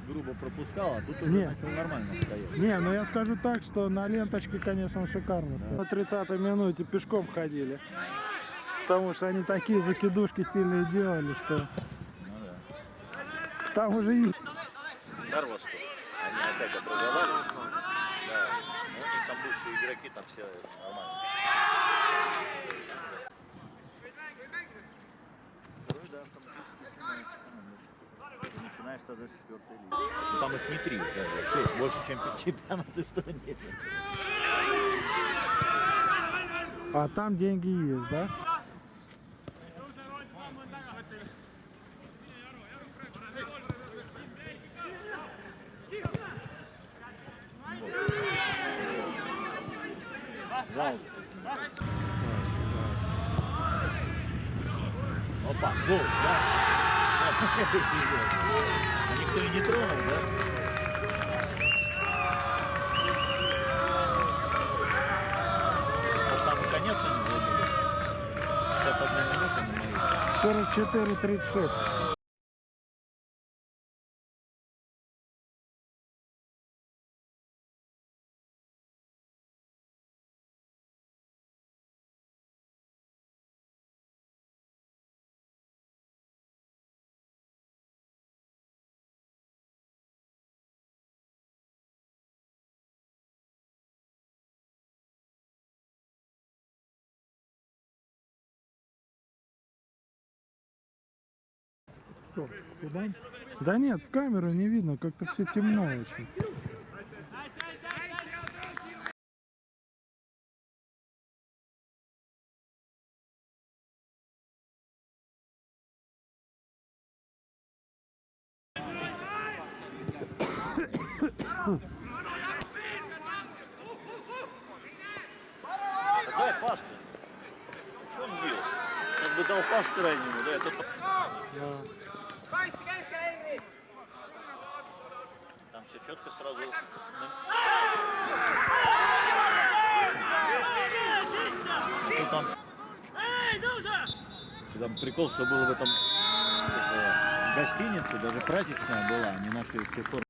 грубо пропускал, а тут уже Не. начал нормально стоять. Не, ну я скажу так, что на ленточке, конечно, шикарно стоит. На 30-й минуте пешком ходили. Потому что они такие закидушки сильные делали, что Ну да. там уже их... Дарвостов. Они опять образовались. Да. Но у них там бывшие игроки, там все нормально. Второй, да, автоматически становится командой. Ты начинаешь тогда с 4-й лиги. Ну, там их не 3, даже 6, больше, чем чемпионат Эстонии. А там деньги есть, да? Вау. Опа, гол, да? А никто и не тронул, да? Под самый конец они забили. 51 минута на моей. 44-36. Куда? Да нет, в камеру не видно, как-то все темно очень. Какая пас-то? Что он бил? Как бы дал пас крайнему, да? Это... Там все четко сразу. Там прикол, что было в этом гостинице, даже прачечная была, они нашли все формы.